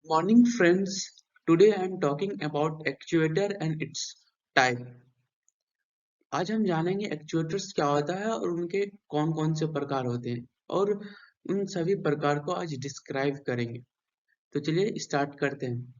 Morning friends, today I am talking about actuator and its type. आज हम जानेंगे actuators क्या होता है और उनके कौन कौन से प्रकार होते हैं और उन सभी प्रकार को आज डिस्क्राइब करेंगे। तो चलिए स्टार्ट करते हैं।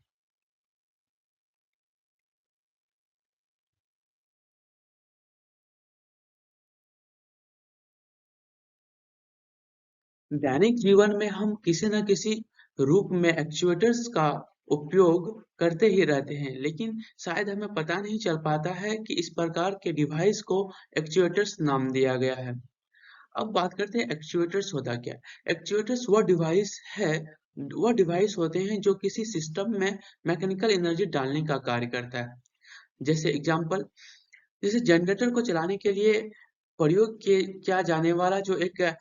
दैनिक जीवन में हम किसी न किसी रूप में एक्चुएटर्स का उपयोग करते ही रहते हैं, लेकिन शायद हमें पता नहीं चल पाता है कि इस प्रकार के डिवाइस को एक्चुएटर्स नाम दिया गया है। अब बात करते हैं एक्चुएटर्स होता क्या है। एक्चुएटर्स वह डिवाइस होते हैं जो किसी सिस्टम में मैकेनिकल एनर्जी डालने का कार्य करता है। जैसे एग्जांपल, जैसे जनरेटर को चलाने के लिए प्रयोग किया जाने वाला जो एक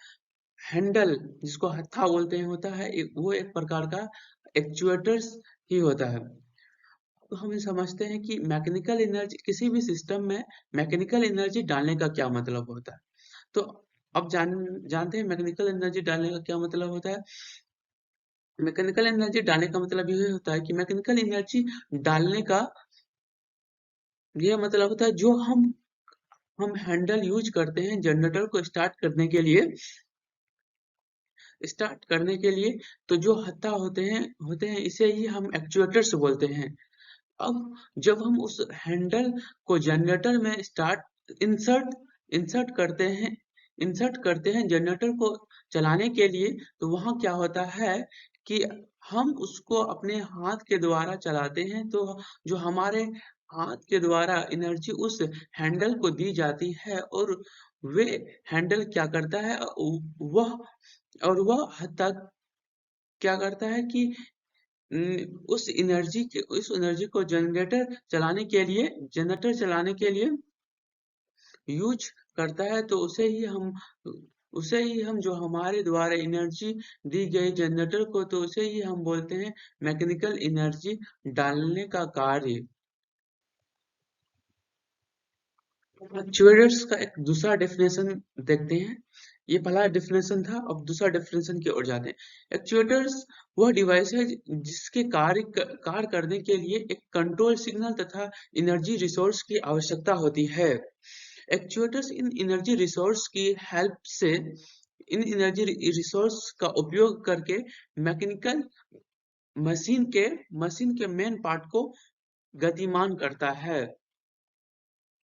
हैंडल जिसको हत्था बोलते हैं होता है, वो एक प्रकार का एक्चुएटर्स ही होता है। तो हम समझते हैं कि मैकेनिकल एनर्जी किसी भी सिस्टम में मैकेनिकल एनर्जी डालने का क्या मतलब होता है। तो अब जानते हैं मैकेनिकल एनर्जी डालने का क्या मतलब होता है। मैकेनिकल एनर्जी डालने का मतलब ये होता है कि मैकेनिकल एनर्जी डालने का ये मतलब होता है जो हम हैंडल यूज करते हैं जनरेटर को स्टार्ट करने के लिए तो जो हत्था होते हैं इसे ही हम एक्चुएटर्स बोलते हैं। अब जब हम उस हैंडल को जनरेटर में इंसर्ट इंसर्ट करते हैं इंसर्ट करते हैं जनरेटर को चलाने के लिए, तो वहां क्या होता है कि हम उसको अपने हाथ के द्वारा चलाते हैं। तो जो हमारे हाथ के द्वारा एनर्जी उस हैंडल को दी जाती है और वे हैंडल क्या करता है, वह वह हद तक क्या करता है कि उस एनर्जी को जनरेटर चलाने के लिए यूज करता है। तो उसे ही हम जो हमारे द्वारा एनर्जी दी गई जनरेटर को, तो उसे ही हम बोलते हैं मैकेनिकल एनर्जी डालने का कार्य। एक्चुएटर्स का एक दूसरा डेफिनेशन देखते हैं। ये पहला डेफिनेशन था, अब दूसरा डेफिनेशन की ओर जाते हैं। एक्चुएटर्स वह डिवाइस है जिसके कार्य करने के लिए एक कंट्रोल सिग्नल तथा एनर्जी रिसोर्स की आवश्यकता होती है। एक्चुएटर्स इन एनर्जी रिसोर्स का उपयोग करके मैकेनिकल मशीन के मेन पार्ट को गतिमान करता है।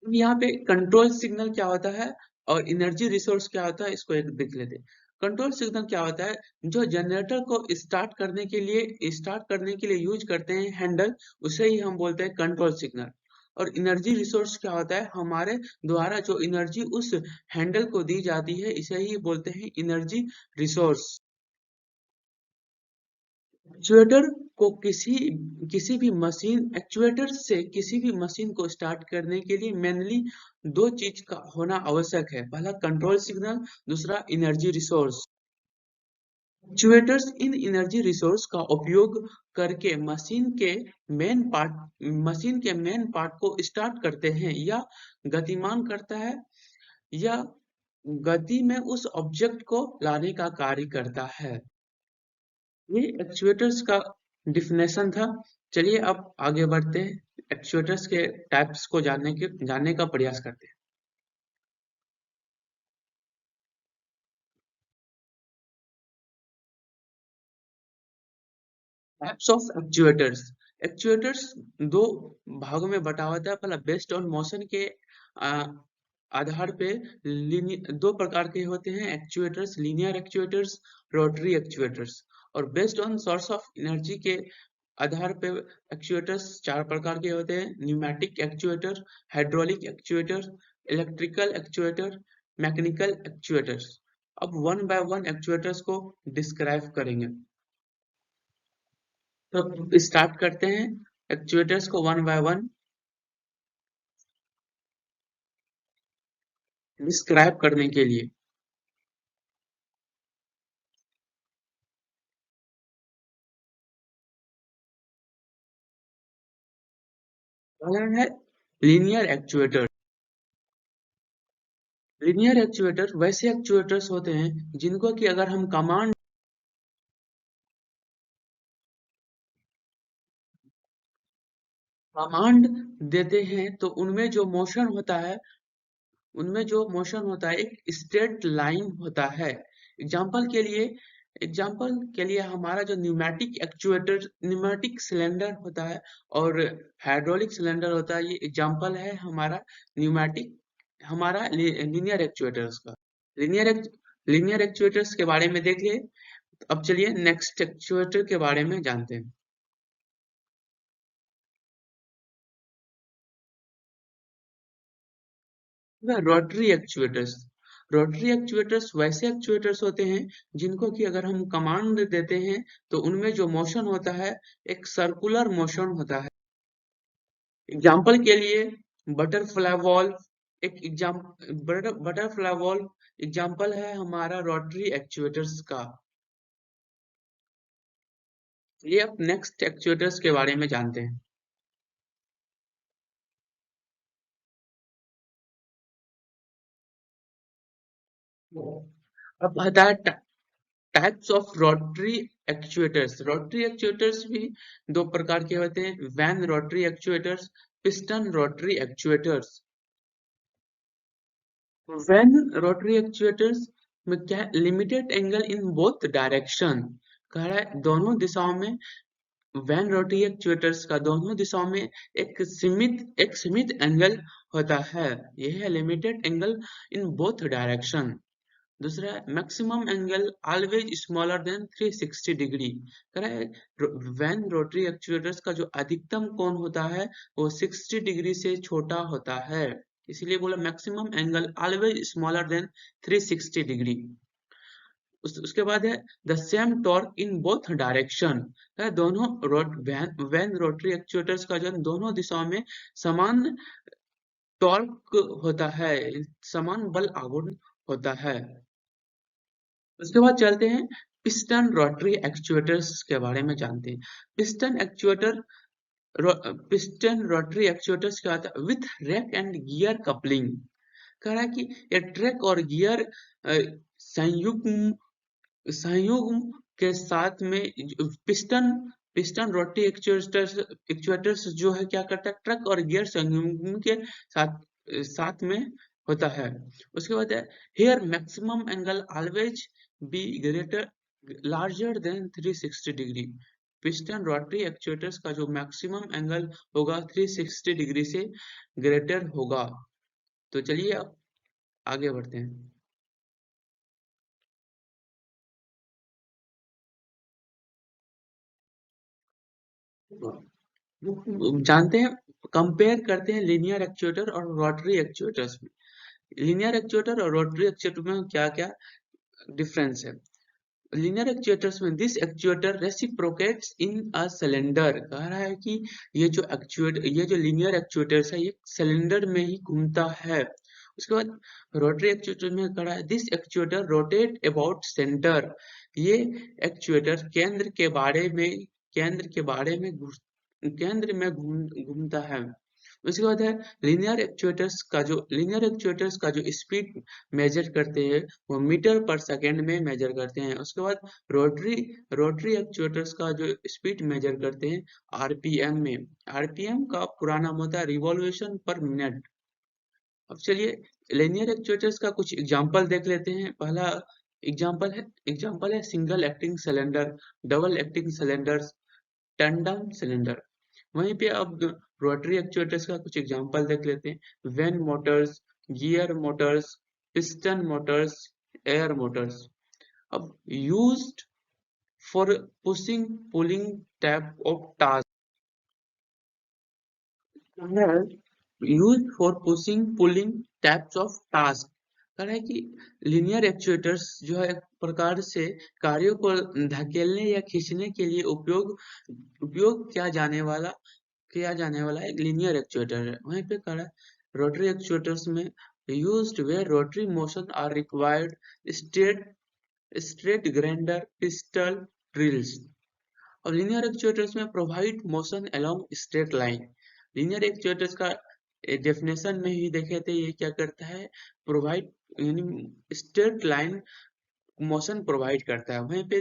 यहाँ पे कंट्रोल सिग्नल क्या होता है और एनर्जी रिसोर्स क्या होता है, इसको एक देख लेते हैं। कंट्रोल सिग्नल क्या होता है, जो जनरेटर को स्टार्ट करने के लिए यूज करते हैं हैंडल, उसे ही हम बोलते हैं कंट्रोल सिग्नल। और एनर्जी रिसोर्स क्या होता है, हमारे द्वारा जो एनर्जी उस हैंडल को दी जाती है, इसे ही बोलते हैं एनर्जी रिसोर्स। एक्चुएटर को एक्चुएटर से किसी भी मशीन को स्टार्ट करने के लिए मेनली दो चीज का होना आवश्यक है। पहला कंट्रोल सिग्नल, दूसरा एनर्जी रिसोर्स। एक्चुएटर्स इन एनर्जी रिसोर्स का उपयोग करके मशीन के मेन पार्ट को स्टार्ट करते हैं या गतिमान करता है, या गति में उस ऑब्जेक्ट को लाने का कार्य करता है। ये एक्चुएटर्स का डिफिनेशन था। चलिए अब आगे बढ़ते हैं, एक्चुएटर्स के टाइप्स को जानने का प्रयास करते हैं। Types of actuators. एक्चुएटर्स दो भागों में बटा होता है। पहला बेस्ड ऑन मोशन के आ, आधार पे दो प्रकार के होते हैं actuators, linear actuators, rotary actuators. और based on source of energy के आधार पे एक्चुएटर्स चार प्रकार के होते हैं: pneumatic actuator, hydraulic actuator, electrical actuator, mechanical actuators. अब वन बाय वन एक्चुएटर्स को डिस्क्राइब करेंगे। तो स्टार्ट करते हैं एक्चुएटर्स को वन बाय वन डिस्क्राइब करने के लिए। पहला है लीनियर एक्चुएटर। लीनियर एक्चुएटर वैसे एक्चुएटर्स होते हैं जिनको कि अगर हम कमांड देते हैं तो उनमें जो मोशन होता है एक स्ट्रेट लाइन होता है। एग्जाम्पल के लिए हमारा जो न्यूमेटिक सिलेंडर होता है और हाइड्रोलिक सिलेंडर होता है, ये एग्जाम्पल है न्यूमेटिक हमारा लीनियर एक्चुएटर्स का। लीनियर लीनियर एक्चुएटर्स के बारे में देख लिए। अब चलिए नेक्स्ट एक्चुएटर के बारे में जानते हैं। रोटरी एक्चुएटर्स वैसे एक्चुएटर्स होते हैं जिनको कि अगर हम कमांड देते हैं तो उनमें जो मोशन होता है एक सर्कुलर मोशन होता है। एग्जाम्पल के लिए butterfly valve butterfly valve example है हमारा रोटरी एक्चुएटर्स का। ये अब नेक्स्ट एक्चुएटर्स के बारे में जानते हैं। अब आता है टाइप्स ऑफ रोटरी एक्चुएटर्स भी दो प्रकार के होते हैं, vane rotary actuators, piston rotary actuators. Vane rotary actuators में क्या limited angle in both direction कह रहा है, दोनों दिशाओं में वैन रोटरी एक्चुएटर्स का दोनों दिशाओं में एक सीमित एंगल होता है, यह है limited angle in both direction. दूसरा है maximum angle always smaller than 360 degree. कह रहा है वैन रोटरी एक्चुएटर्स का जो अधिकतम कोण होता है वो 60 डिग्री से छोटा होता है, इसीलिए बोला maximum angle always smaller than 360 degree. उसके बाद है the same torque in both direction. दोनों वैन रोटरी एक्चुएटर्स का जो दोनों दिशाओं में समान टॉर्क होता है, समान बल आघूर्ण होता है। उसके बाद चलते हैं पिस्टन रोटरी एक्चुएटर्स के बारे में जानते हैं। पिस्टन रोटरी एक्चुएटर्स क्या होता है with rack and gear coupling. कह रहा है कि ये ट्रैक और गियर संयुग्म संयुग्म के साथ में पिस्टन पिस्टन रोटरी एक्चुएटर्स जो है क्या करता है ट्रक और गियर संयुग्म के साथ साथ में होता है। उसके बाद है here maximum angle always be greater larger than 360 degree. Piston rotary actuators का जो मैक्सिमम एंगल होगा 360 डिग्री से ग्रेटर होगा। तो चलिए अब आगे बढ़ते हैं। जानते हैं कंपेयर करते हैं लीनियर एक्चुएटर और रोटरी एक्चुएटर्स में। लीनियर एक्चुएटर और रोटरी एक्चुएटर में क्या क्या डिफरेंस है। लीनियर एक्चुएटर्स में this actuator reciprocates in a cylinder. कह रहा है कि ये जो लीनियर एक्चुएटर्स है ये सिलेंडर में ही घूमता है। उसके बाद रोटरी एक्चुएटर में कह रहा है this actuator rotate about centre. ये एक्चुएटर केंद्र में घूमता है। उसके बाद है लीनियर एक्चुएटर्स का जो स्पीड मेजर करते हैं वो मीटर पर सेकेंड में मेजर करते हैं। उसके बाद रोटरी रोटरी एक्चुएटर्स का जो स्पीड मेजर करते हैं आरपीएम में। आरपीएम का पूरा नाम होता है रिवॉल्यूशन पर मिनट। अब चलिए लीनियर एक्चुएटर्स का कुछ एग्जांपल देख लेते हैं। पहला एग्जांपल है single acting cylinder, double acting cylinders, tandem cylinder. वहीं पे अब रोटरी एक्चुएटर्स का कुछ एग्जांपल देख लेते हैं। Vane motors, gear motors, piston motors, air motors. अब used for pushing pulling type of task, used for pushing pulling types of task. कह रहा है कि लीनियर एक्चुएटर्स जो है एक प्रकार से कार्यों को धकेलने या खींचने के लिए उपयोग किया जाने वाला एक लीनियर एक्चुएटर है। वहीं पे कह रहा है रोटरी एक्चुएटर्स में used where rotary motion are required straight straight grinder pistol drills. और लीनियर एक्चुएटर्स में provide motion along straight line. Linear actuators का डेफिनेशन में ही देखे थे ये क्या करता है प्रोवाइड यानी स्ट्रेट लाइन मोशन प्रोवाइड करता है। वहीं पे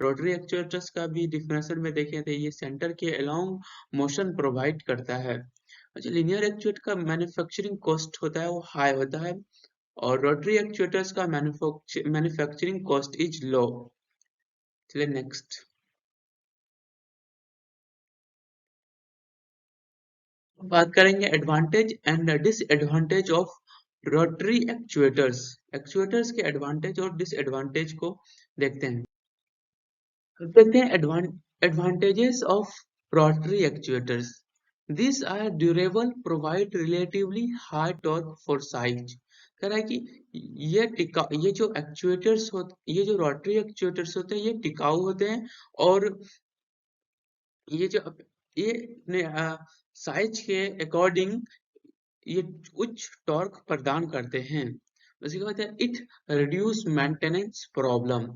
रोटरी एक्चुएटर्स का भी डिफिनेशन में देखे थे, ये सेंटर के अलोंग मोशन प्रोवाइड करता है। अच्छा, लीनियर एक्चुएटर का मैन्युफैक्चरिंग कॉस्ट होता है वो हाई होता है, और रोटरी एक्चुएटर्स का मैन्युफैक्चरिंग कॉस्ट इज लो। चलिए नेक्स्ट बात करेंगे advantage and disadvantage of rotary actuators. Actuators के एडवांटेज और डिसएडवांटेज को देखते हैं। देखते हैं advantages of rotary actuators. These are durable, provide relatively high torque for size। कह रहा है कि ये जो एक्चुएटर्स होते, ये जो रोटरी एक्चुएटर्स होते हैं ये टिकाऊ होते हैं, और ये जो ये अपने साइज के अकॉर्डिंग ये उच्च टॉर्क प्रदान करते हैं। उसके बाद है इट रिड्यूस मेंटेनेंस प्रॉब्लम।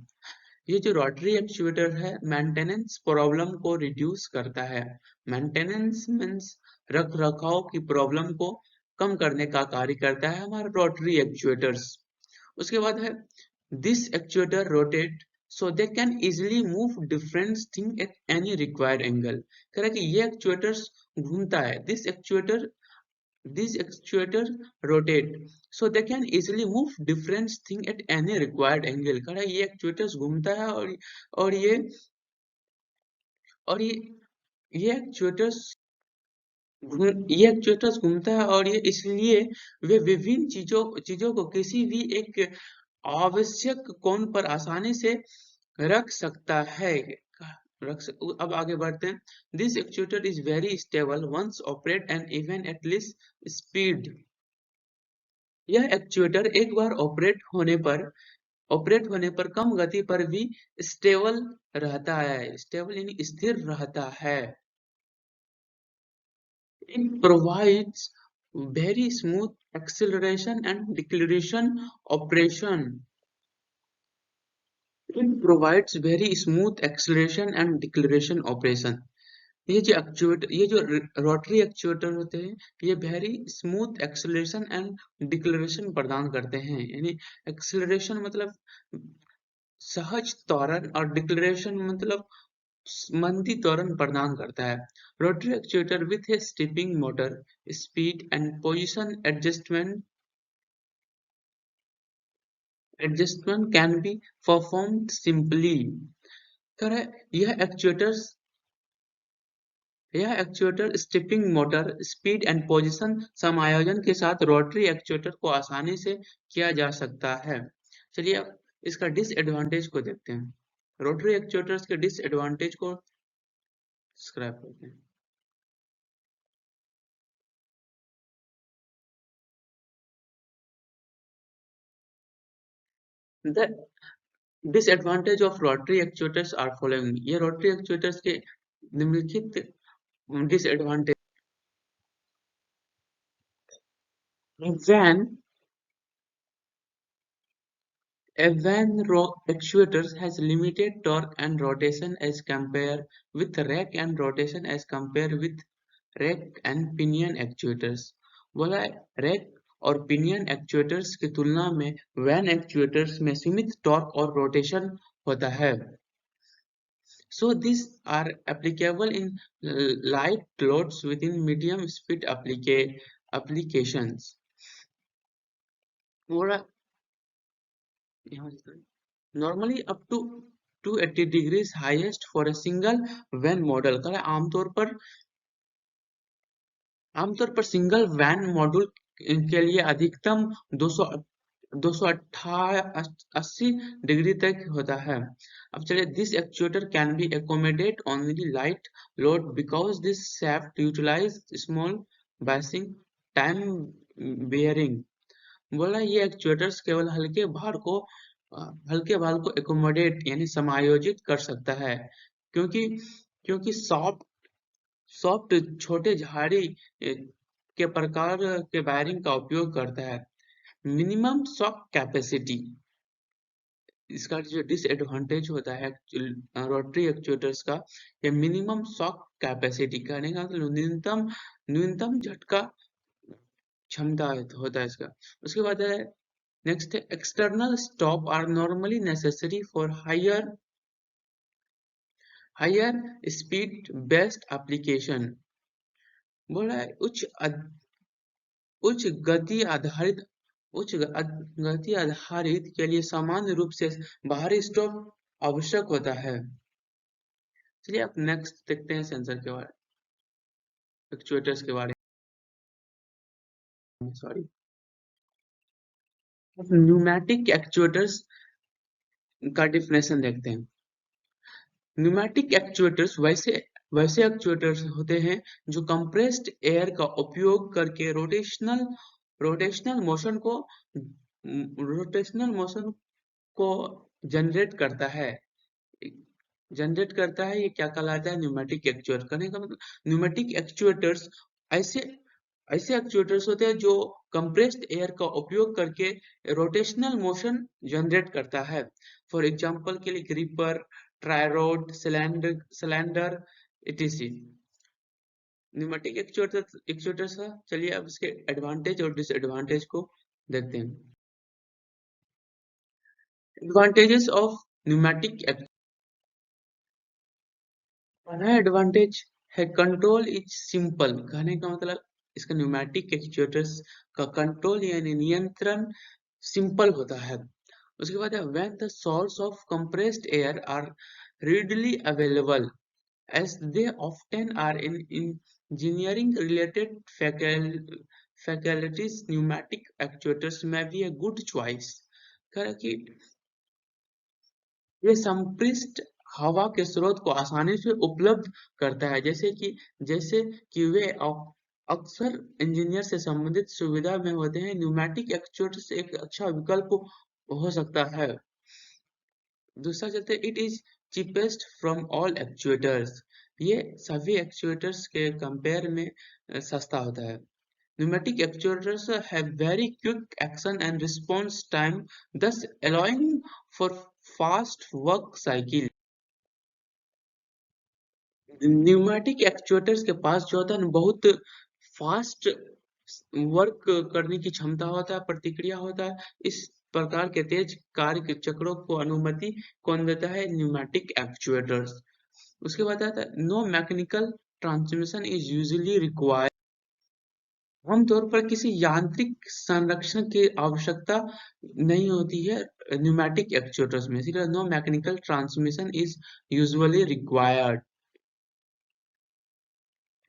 ये जो रोटरी एक्चुएटर है मेंटेनेंस प्रॉब्लम को रिड्यूस करता है। मेंटेनेंस मीन्स रख रखाव की प्रॉब्लम को कम करने का कार्य करता है हमारा रोटरी एक्चुएटर्स। उसके बाद है this actuator rotate so they can easily move different thing at any required angle. कह रहा है कि ये एक्चुएटर्स घूमता है, These actuators rotate, so they can easily move different thing at any required angle। कह रहा है ये एक्चुएटर्स घूमता है, और और ये एक्चुएटर्स ये एक्चुएटर्स घूमता है, और ये इसलिए वे विभिन्न चीजों को किसी भी एक आवश्यक कोण पर आसानी से रख सकता है। अब आगे बढ़ते हैं। This actuator is very stable once operate and even at least speed. यह एक्चुएटर एक बार ऑपरेट होने पर कम गति पर भी स्टेबल रहता है। स्टेबल यानी स्थिर रहता है। It provides very smooth acceleration and deceleration operation. It provides very smooth acceleration and deceleration operation. ये जो रोटरी एक्चुएटर होते हैं ये very smooth acceleration and declaration प्रदान करते हैं। यानी एक्सेलरेशन मतलब सहज त्वरण, और डिक्लेरेशन मतलब मंदी त्वरण प्रदान करता है। Rotary actuator with A steeping motor speed and position adjustment can be performed simply. कर यह actuator steeping motor speed and position समायोजन के साथ रोटरी एक्चुएटर को आसानी से किया जा सकता है। चलिए अब इसका डिसएडवांटेज को देखते हैं। रोटरी एक्चुएटर्स के डिसएडवांटेज को स्क्रैप करते हैं। The disadvantage of rotary actuators are following। ये रोटरी एक्चुएटर्स के निम्नलिखित disadvantage. When a van actuator has limited torque and rotation as compared with rack and rotation as compared with rack and pinion actuators। बोला rack और pinion actuators की तुलना में van actuators में सीमित टॉर्क और रोटेशन होता है। So these are applicable in light loads within medium speed applications। Normally up to 280 degrees highest for a single van model। कह आमतौर पर सिंगल वैन मॉड्यूल के लिए अधिकतम 280 डिग्री तक होता है। अब चलिए this actuator can be accommodate only light load because this shaft utilise small basing time bearing. बोला ये एक्चुएटर्स केवल हल्के भार को एकोमोडेट यानी समायोजित कर सकता है, क्योंकि क्योंकि सॉफ्ट छोटे झाड़ी के प्रकार के वायरिंग का उपयोग करता है। मिनिमम शॉक कैपेसिटी, इसका जो डिसएडवांटेज होता है रोटरी एक्चुएटर्स का, ये मिनिमम शॉक कैपेसिटी कहने का मतलब न्यूनतम झटका क्षमता होता है इसका। उसके बाद है नेक्स्ट है external stop are normally necessary for higher higher speed best application, बोला है उच्च गति आधारित गति आधारित के लिए सामान्य रूप से बाहरी स्टॉप आवश्यक होता है। चलिए आप नेक्स्ट देखते हैं सेंसर के बारे एक्चुएटर्स के बारे में, सॉरी। न्यूमैटिक एक्चुएटर्स का डिफिनेशन देखते हैं। न्यूमैटिक एक्चुएटर्स वैसे एक्चुएटर्स होते हैं जो कंप्रेस्ड एयर का उपयोग करके रोटेशनल मोशन को रोटेशनल मोशन को जनरेट करता है। ये क्या कहलाता है? Pneumatic actuator. कहने का मतलब न्यूमैटिक एक्चुएटर्स ऐसे ऐसे एक्चुएटर्स होते हैं जो कंप्रेस्ड एयर का उपयोग करके रोटेशनल मोशन जनरेट करता है। फॉर एग्जांपल के लिए ग्रिपर, ट्रायरोड, सिलेंडर etc। न्यूमैटिक एक्चुएटर्स का चलिए अब इसके एडवांटेज और डिसएडवांटेज को देखते हैं। Advantages of pneumatic. पहला एडवांटेज है कंट्रोल इज सिंपल। कहने का मतलब इसका न्यूमैटिक एक्चुएटर्स का कंट्रोल यानी नियंत्रण सिंपल होता है। उसके बाद है when the source of compressed air are readily available as they often are in engineering related faculties, pneumatic actuators may be a good choice। कह रहा कि ये संपृष्ट हवा के स्रोत को आसानी से उपलब्ध करता है, जैसे कि वे अक्सर इंजीनियर से संबंधित सुविधा में होते हैं। न्यूमैटिक एक्चुएटर्स एक अच्छा विकल्प हो सकता है। दूसरा चलते it is cheapest from all actuators. ये सभी एक्चुएटर्स के कंपेयर में सस्ता होता है। Pneumatic actuators have very quick action and response time, thus allowing for fast work cycle। Pneumatic actuators के पास जो होता है ना बहुत फास्ट वर्क करने की क्षमता होता है, प्रतिक्रिया होता है। इस प्रकार के तेज कार्य के चक्रों को अनुमति कौन देता है? Pneumatic actuators. उसके बाद आता है no mechanical transmission is usually required. आमतौर पर किसी यांत्रिक संरक्षण की आवश्यकता नहीं होती है न्यूमेटिक एक्चुएटर्स में, इसीलिए no mechanical transmission is usually required.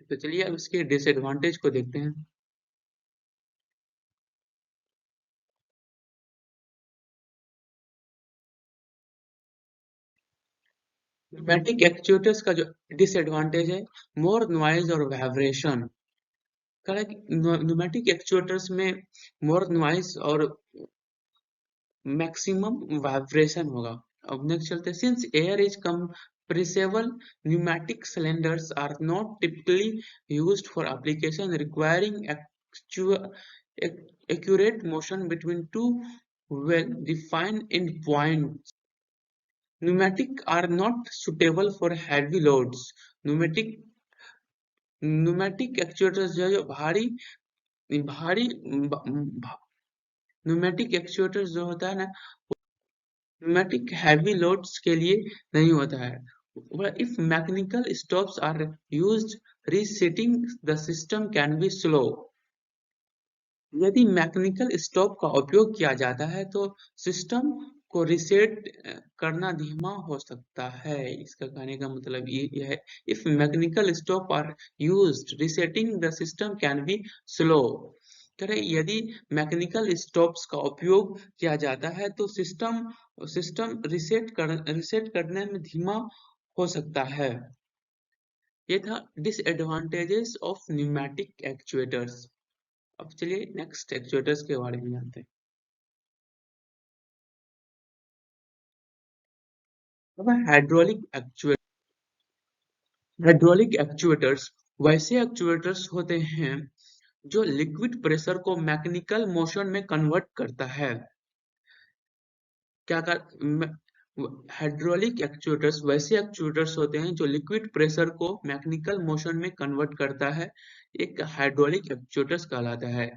तो चलिए अब इसके डिसएडवांटेज को देखते हैं। न्यूमेटिक एक्चुएटर्स का जो डिसएडवांटेज है मोर नॉइज और वाइब्रेशन। न्यूमेटिक एक्चुएटर्स में मोर नॉइज और मैक्सिमम वाइब्रेशन होगा। अब नेक्स्ट चलते हैं since air is compressible, pneumatic cylinders are not typically used for application requiring accurate motion between two well-defined endpoints. Pneumatic are not suitable for heavy loads. Pneumatic pneumatic actuators जो है जो भारी भारी pneumatic actuators जो होता है ना pneumatic heavy loads के लिए नहीं होता है। If mechanical stops are used, resetting the system can be slow। यदि मैकेनिकल स्टॉप का उपयोग किया जाता है तो सिस्टम को रिसेट करना धीमा हो सकता है। इसका कहने का मतलब ये है if mechanical stop are used resetting the system can be slow. यदि मैकेनिकल स्टॉप्स का उपयोग किया जाता है तो सिस्टम रिसेट करने में धीमा हो सकता है। ये था डिसएडवांटेजेस ऑफ न्यूमेटिक एक्चुएटर्स। अब चलिए नेक्स्ट एक्चुएटर्स के बारे में जानते हैं। अब हाइड्रोलिक एक्चुएटर्स वैसे एक्चुएटर्स होते हैं जो लिक्विड प्रेशर को मैकेनिकल मोशन में कन्वर्ट करता है। क्या कर हाइड्रोलिक एक्चुएटर्स वैसे एक्चुएटर्स होते हैं जो लिक्विड प्रेशर को मैकेनिकल मोशन में कन्वर्ट करता है, एक हाइड्रोलिक एक्चुएटर्स कहलाता है।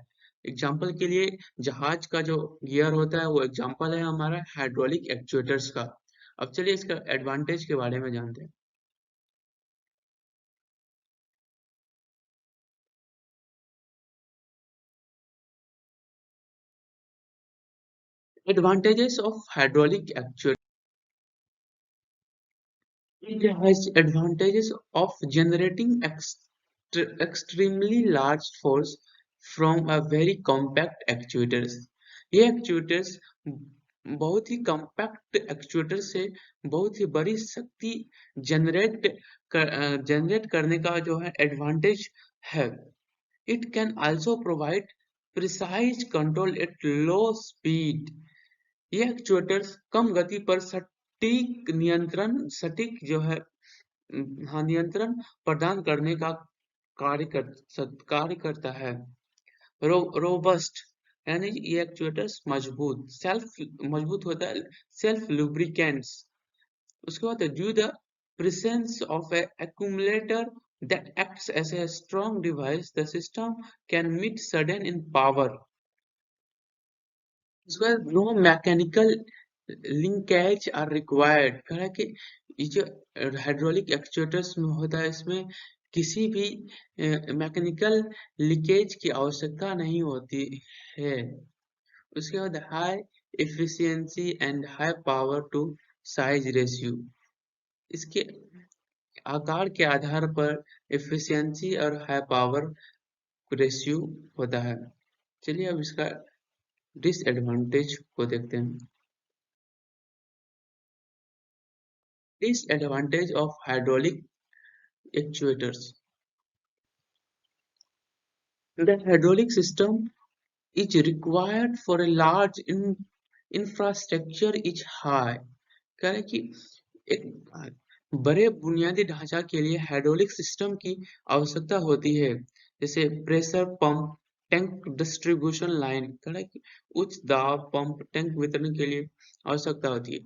एग्जाम्पल के लिए जहाज का जो गियर होता है वो एग्जाम्पल है हमारा हाइड्रोलिक एक्चुएटर्स का। अब चलिए इसका एडवांटेज के बारे में जानते हैं। Advantages of hydraulic actuator. It has advantages of generating extremely large force from a very compact actuators. ये actuators बहुत ही compact actuator से बहुत ही बड़ी शक्ति जनरेट करने का जो है advantage है. It can also provide precise control at low speed. ये एक्चुएटर्स कम गति पर सटीक जो है हाँ नियंत्रण प्रदान करने का कार्य करता है. रोबस्ट यानी ये एक्चुएटर्स मजबूत होता है. Self lubricants. उसके बाद due the presence of a accumulator that acts as a strong device, the system can meet sudden in power. As well, no mechanical linkage are required. कह रहा है कि ये जो हाइड्रोलिक एक्चुएटर्स में होता है इसमें किसी भी मैकेनिकल लीकेज की आवश्यकता नहीं होती है. उसके बाद high efficiency and high power to size ratio. इसके आकार के आधार पर एफिशिएंसी और हाई पावर रेशियो होता है. चलिए अब इसका डिसएडवांटेज को देखते हैं. Disadvantage of hydraulic actuators. The hydraulic system is required for a large infrastructure is high. कह रहे कि एक बड़े बुनियादी ढांचा के लिए हाइड्रोलिक सिस्टम की आवश्यकता होती है. जैसे pressure pump tank distribution line. कह रहे कि उच्च दाब पंप टैंक वितरण के लिए आवश्यकता होती है.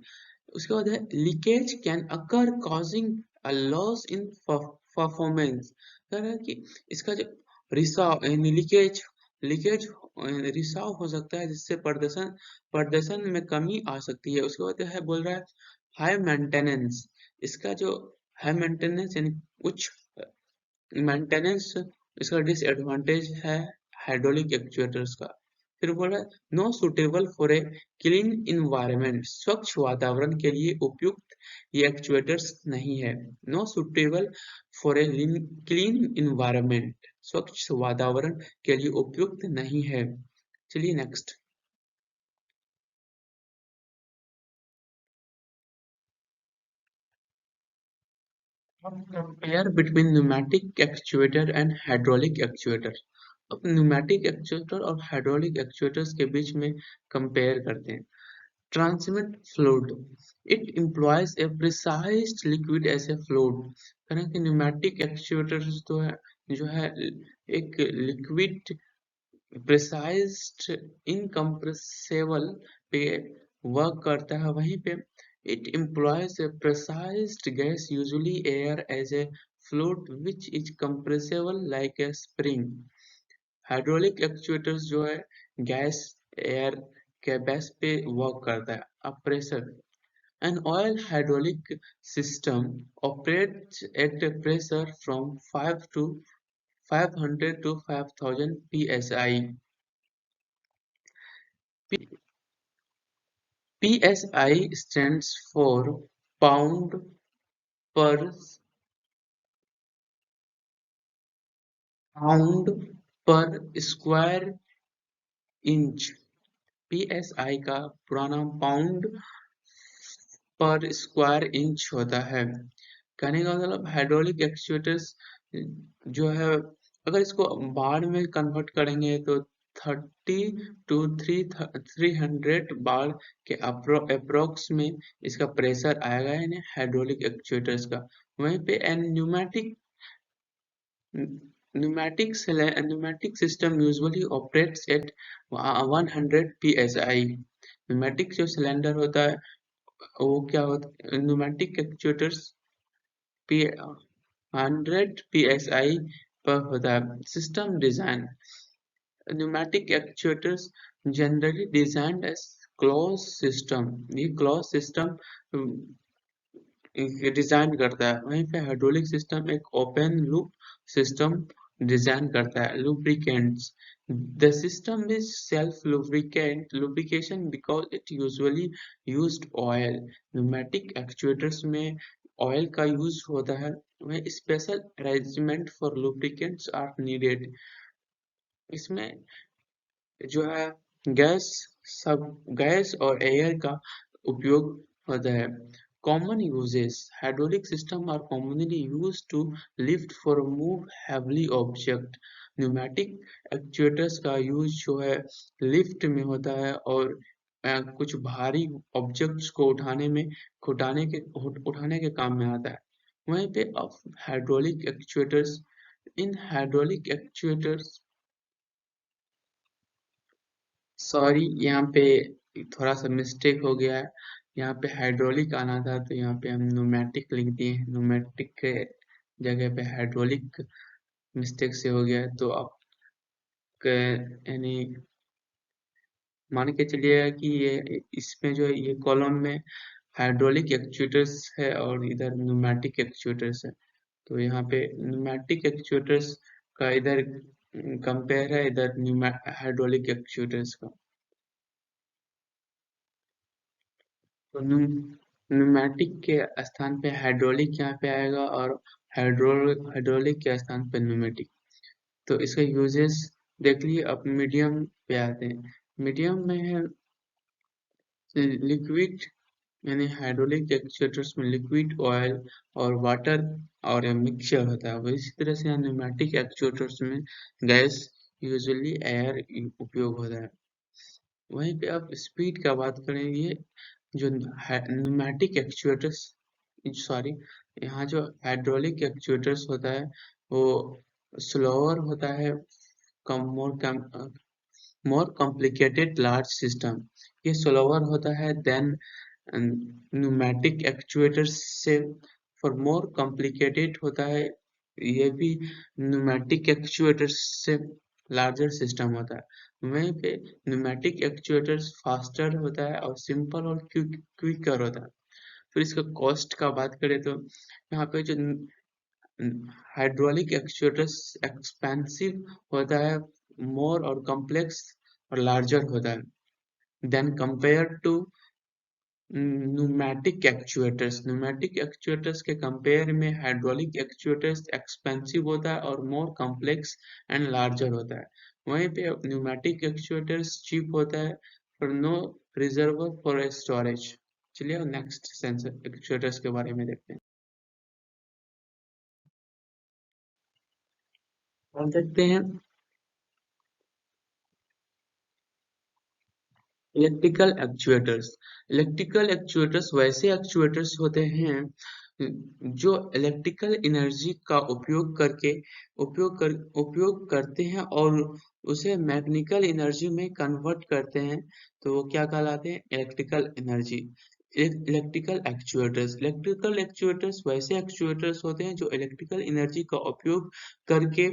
उसके बाद है leakage can occur causing a loss in performance. कह रहा है कि इसका जो रिसाव यानी लीकेज रिसाव हो सकता है जिससे प्रदर्शन में कमी आ सकती है. उसके बाद है बोल रहा है हाई मेंटेनेंस. इसका जो हाई मेंटेनेंस यानी उच्च मेंटेनेंस इसका डिसएडवांटेज है हाइड्रोलिक एक्चुएटर्स का. फिर बोल रहा है no suitable for a clean environment. स्वच्छ वातावरण के लिए उपयुक्त ये एक्चुएटर्स नहीं है. No suitable for a clean environment. स्वच्छ वातावरण के लिए उपयुक्त नहीं है. चलिए next. Compare between pneumatic actuator and hydraulic actuator. अब न्यूमेटिक एक्चुएटर और हाइड्रोलिक एक्चुएटर्स के बीच में कंपेयर करते हैं. Transmit fluid. It employs a precise liquid as a fluid. कारण कि न्यूमेटिक एक्चुएटर्स तो है जो है एक लिक्विड प्रिसाइज्ड इनकम्प्रेसिबल पे वर्क करता है. वहीं पे it employs a pressurized gas, usually air, as a fluid which is compressible like a spring. Hydraulic actuators जो है गैस एयर के बेस पे वर्क करता है. अब pressure. An oil hydraulic system operates at a pressure from 500 to 5000 psi. PSI stands for pound per pound per square inch. PSI का पूरा नाम पाउंड पर स्क्वायर इंच होता है. कहने का मतलब हाइड्रोलिक एक्चुएटर्स जो है अगर इसको बार में कन्वर्ट करेंगे तो 30 टू 300 बार के अप्रोक्स में इसका प्रेशर आएगा यानी हाइड्रोलिक एक्चुएटर्स का. वहीं पे pneumatic system usually operates at 100 psi. Pneumatic जो सिलेंडर होता है वो क्या होता है न्यूमेटिक एक्चुएटर्स 100 psi पर होता है. System design. pneumatic actuators generally designed as closed system. ये closed system डिजाइन करता है. वहीं पे हाइड्रोलिक सिस्टम एक ओपन लूप सिस्टम डिजाइन करता है। Lubricants, the system is self lubrication because it usually used oil। Pneumatic actuators में oil का यूज होता है, वह special arrangement for lubricants are needed. इसमें जो है गैस गैस और एयर का उपयोग होता है। Common uses, hydraulic system are commonly use to lift for move heavily object. Pneumatic actuators का यूज जो है लिफ्ट में होता है और कुछ भारी ऑब्जेक्ट्स को उठाने के काम में आता है। वहीं पे अब हाइड्रोलिक एक्चुएटर्स, इन हाइड्रोलिक एक्चुएटर्स, सॉरी यहाँ पे थोड़ा सा मिस्टेक हो गया है। यहाँ पे हाइड्रोलिक आना था तो यहाँ पे हम न्यूमेटिक लिख दिए हैं। न्यूमेटिक के जगह पे हाइड्रोलिक मिस्टेक से हो गया है। तो आप यानी मान के चलिएगा कि ये इसमें जो है ये कॉलम में हाइड्रोलिक एक्चुएटर्स है और इधर न्यूमेटिक एक्चुएटर्स है। तो यहाँ पे न्यूमेटिक एक्चुएटर्स का इधर कंपेयर है, इधर हाइड्रोलिक एक्चुएटर्स का। तो न्यूमेटिक के स्थान पे हाइड्रोलिक यहाँ पे आएगा और हाइड्रोलिक के स्थान पे न्यूमेटिक। तो इसका यूजेस देख लीजिए। अब मीडियम पे आते हैं। मीडियम में है लिक्विड, यानी हाइड्रोलिक एक्चुएटर्स में लिक्विड ऑयल और वाटर और मिक्सचर होता है। वही इसी तरह से यहाँ न्यूमेटिक एक्चुएटर्स में गैस यूजुअली एयर उपयोग होता है। वहीं पे आप स्पीड का बात करेंगे, जो न्यूमेटिक एक्चुएटर्स, सॉरी, यहाँ जो हाइड्रोलिक एक्चुएटर्स होता है वो स्लोअर होता है, कम मोर कॉम्प्लिकेटेड लार्ज सिस्टम। ये स्लोअर होता है देन न्यूमेटिक एक्चुएटर्स से, फॉर मोर कॉम्प्लिकेटेड होता है ये भी न्यूमेटिक एक्चुएटर्स से लार्जर सिस्टम होता है। वहीं पे न्यूमेटिक एक्चुएटर्स फास्टर होता है और सिंपल और क्विकर होता है। फिर इसका कॉस्ट का बात करें तो यहाँ पे जो हाइड्रोलिक एक्चुएटर्स एक्सपेंसिव होता है, मोर और कॉम्प्लेक्स और लार्जर होता है then compare to pneumatic actuators के कंपेयर में हाइड्रोलिक एक्चुएटर्स एक्सपेंसिव होता है और मोर कॉम्प्लेक्स एंड लार्जर होता है। वहीं पे न्यूमेटिक एक्चुएटर्स चीप होता है पर नो रिजर्वर फॉर स्टोरेज। चलिए नेक्स्ट सेंसर एक्चुएटर्स के बारे में देखते हैं। और देखते हैं इलेक्ट्रिकल एक्चुएटर्स। इलेक्ट्रिकल एक्चुएटर्स वैसे एक्चुएटर्स होते हैं जो इलेक्ट्रिकल एनर्जी का उपयोग करते हैं और उसे मैकेनिकल एनर्जी में कन्वर्ट करते हैं। तो वो क्या कहलाते हैं? Electrical energy. इलेक्ट्रिकल एक्चुएटर्स वैसे एक्चुएटर्स होते हैं जो इलेक्ट्रिकल एनर्जी का उपयोग करके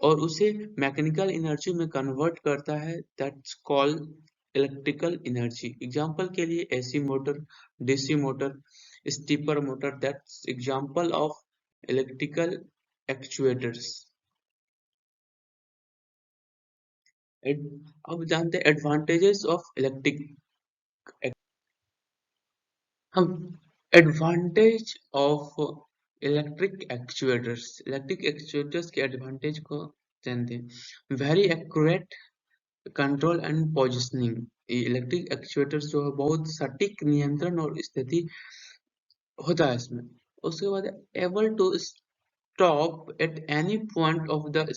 और उसे मैकेनिकल एनर्जी में कन्वर्ट करता है, that's called electrical energy. Example के लिए AC motor, DC motor, stepper motor, that's example of electrical actuators. अब जानते हैं एडवांटेजेस ऑफ इलेक्ट्रिक। हम एडवांटेज ऑफ इलेक्ट्रिक एक्चुएटर्स के एडवांटेज को जानते हैं। Very accurate control and positioning. Electric actuators जो है बहुत सटीक नियंत्रण और स्थिति होता है इसमें। उसके बाद able to stop at any point of the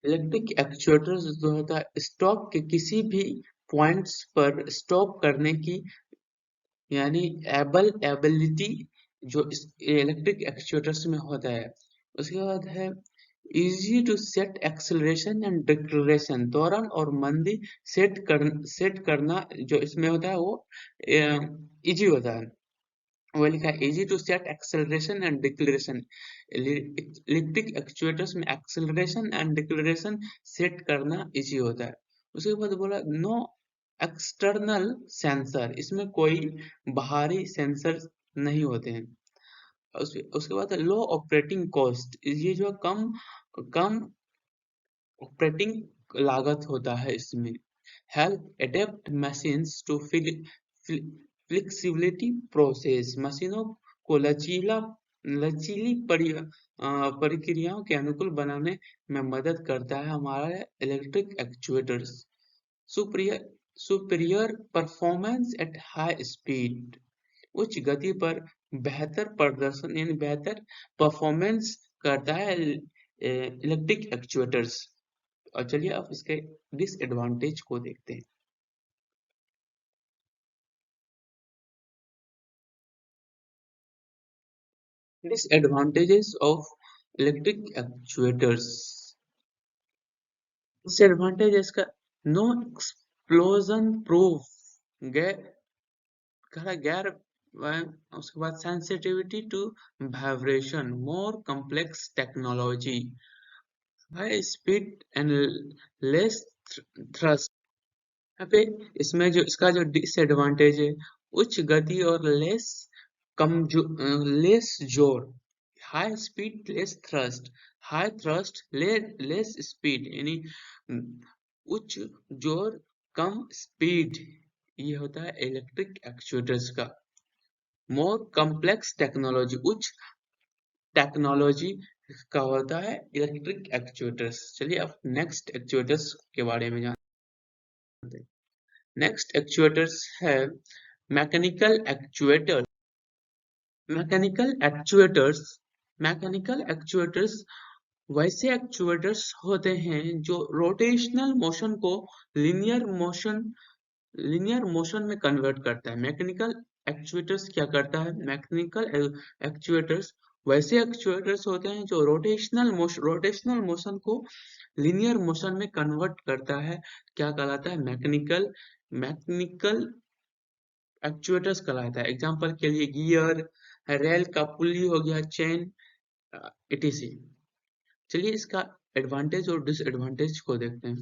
electric actuators जो होता है स्टॉप के किसी भी पॉइंट्स पर स्टॉप करने की यानी एबिलिटी जो इस इलेक्ट्रिक एक्चुएटर्स में होता है। उसके बाद है easy to set acceleration and declaration. त्वरण और मंदी सेट करना जो इसमें होता है वो इजी होता है। वो लिखा है easy to set acceleration and declaration. Electric actuators में एक्सेलरेशन एंड डिक्लेरेशन सेट करना इजी होता है। उसके बाद बोला नो एक्सटर्नल सेंसर, इसमें कोई बाहरी सेंसर नहीं होते हैं। उसके बाद लो ऑपरेटिंग कॉस्ट, ये जो कम कम ऑपरेटिंग लागत होता है इसमें। Help adapt machines to flexibility process, मशीनों को लचीली प्रक्रियाओं के अनुकूल बनाने में मदद करता है हमारा electric actuators. Superior superior performance at high speed, उच्च गति पर बेहतर प्रदर्शन यानी बेहतर परफॉर्मेंस करता है इलेक्ट्रिक एक्चुएटर्स। और चलिए अब इसके डिसएडवांटेज को देखते हैं। Disadvantages of electric actuators. Disadvantage का नो एक्सप्लोजन प्रूफ, गैर उसके बाद sensitivity to vibration, more complex technology, high speed and less thrust. यहाँ पे इसमें जो इसका जो डिसएडवांटेज है, उच्च गति और लेस जोर, high speed less thrust, high thrust less speed यानी उच्च जोर कम स्पीड, ये होता है इलेक्ट्रिक एक्चुएटर्स का। मोर कॉम्प्लेक्स टेक्नोलॉजी, उच्च टेक्नोलॉजी का होता है इलेक्ट्रिक एक्चुएटर्स। चलिए अब नेक्स्ट एक्चुएटर्स के बारे में जानते हैं। नेक्स्ट एक्चुएटर्स है mechanical actuator. Mechanical actuators mechanical actuators वैसे एक्चुएटर्स होते हैं जो रोटेशनल मोशन को लीनियर मोशन में कन्वर्ट करता है। मैकेनिकल एक्चुएटर्स क्या करता है? मैकेनिकल एक्चुएटर्स वैसे एक्चुएटर्स होते हैं जो रोटेशनल मोशन को लीनियर मोशन में कन्वर्ट करता है। क्या कहलाता है? मैकेनिकल एक्चुएटर्स कहलाता है। एग्जांपल के लिए गियर, रेल का पुली हो गया, चेन, etc। चलिए इसका एडवांटेज और डिसएडवांटेज को देखते हैं।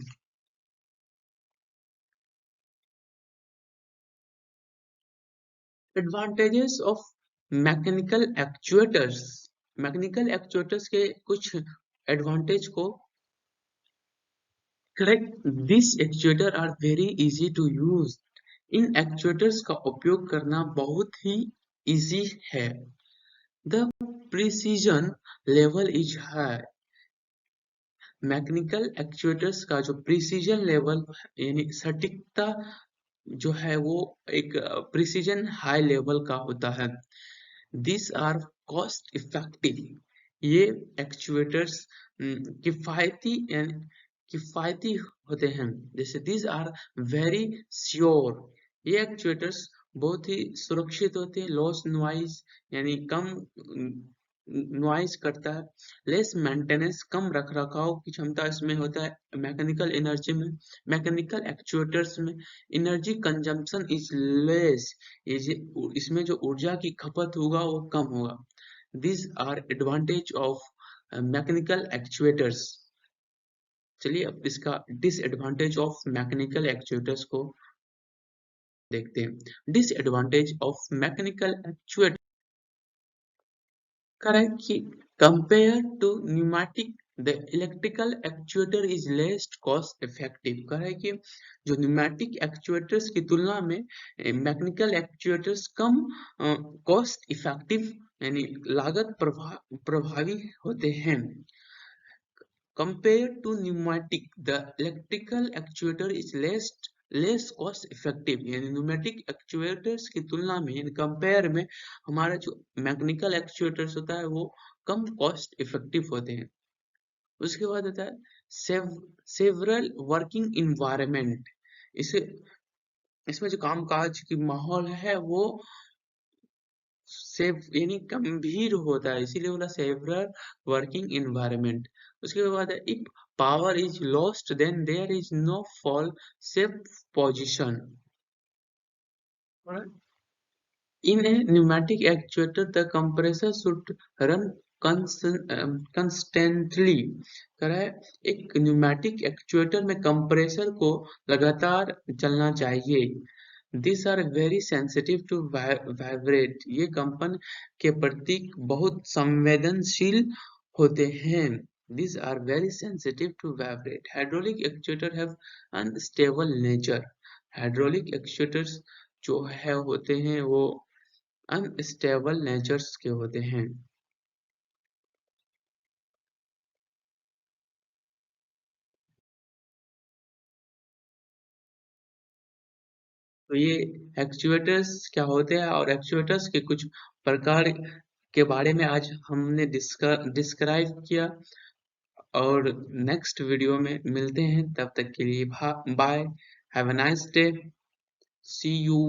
Advantages of mechanical actuators. Mechanical actuators के कुछ एडवांटेज को correct. This actuator are very easy to use. इन एक्चुएटर्स का उपयोग करना बहुत ही इजी है। The precision level is high. Mechanical actuators का जो प्रिसीजन लेवल यानी सटीकता जो है वो एक प्रिसीजन हाई लेवल का होता है। This are cost effective. ये एक्चुएटर्स किफायती किफायती होते हैं। जैसे दिस आर वेरी श्योर। ये एक्चुएटर्स बहुत ही सुरक्षित होते हैं। लॉस नॉइज यानी कम नॉइज करता है। लेस मेंटेनेंस, कम रख रखाव की क्षमता इसमें होता है। मैकेनिकल एनर्जी में, मैकेनिकल एक्चुएटर्स में एनर्जी कंजम्पशन इज लेस। इसमें जो ऊर्जा की खपत होगा वो कम होगा। This are advantage of mechanical actuators. चलिए अब इसका डिसएडवांटेज ऑफ मैकेनिकल एक्चुएटर्स को देखते हैं। Disadvantage of mechanical actuator, correct कि compared to pneumatic the electrical actuator is less cost effective। करें कि जो न्यूमेटिक एक्चुएटर्स की तुलना में मैकेनिकल एक्चुएटर्स कम कॉस्ट इफेक्टिव यानी लागत प्रभावी होते हैं। Compared to pneumatic, the electrical actuator is less cost effective। यानी न्यूमेटिक एक्चुएटर्स की तुलना में यानी कंपेयर में हमारा जो मैकेनिकल एक्चुएटर्स होता है वो कम कॉस्ट इफेक्टिव होते हैं। उसके बाद होता है सेवरल वर्किंग इन्वायरमेंट। इसे इसमें जो कामकाज की माहौल है वो सेव यानी गंभीर होता है, इसीलिए बोला सेवरल वर्किंग इन्वायरमेंट। उसके बाद if power is lost then there is no fall safe position. In a pneumatic actuator, the compressor should run constantly। है एक न्यूमेटिक एक्चुएटर में कंप्रेसर को लगातार चलना चाहिए। These are very sensitive to vibrate. ये कंपन के प्रति बहुत संवेदनशील होते हैं. These are very sensitive to vibrate. Hydraulic actuators have unstable nature. Hydraulic actuators जो है होते हैं वो unstable natures के होते हैं. तो ये एक्चुएटर्स क्या होते हैं और एक्चुएटर्स के कुछ प्रकार के बारे में आज हमने डिस्क्राइब किया और नेक्स्ट वीडियो में मिलते हैं तब तक के लिए bye have a nice day see you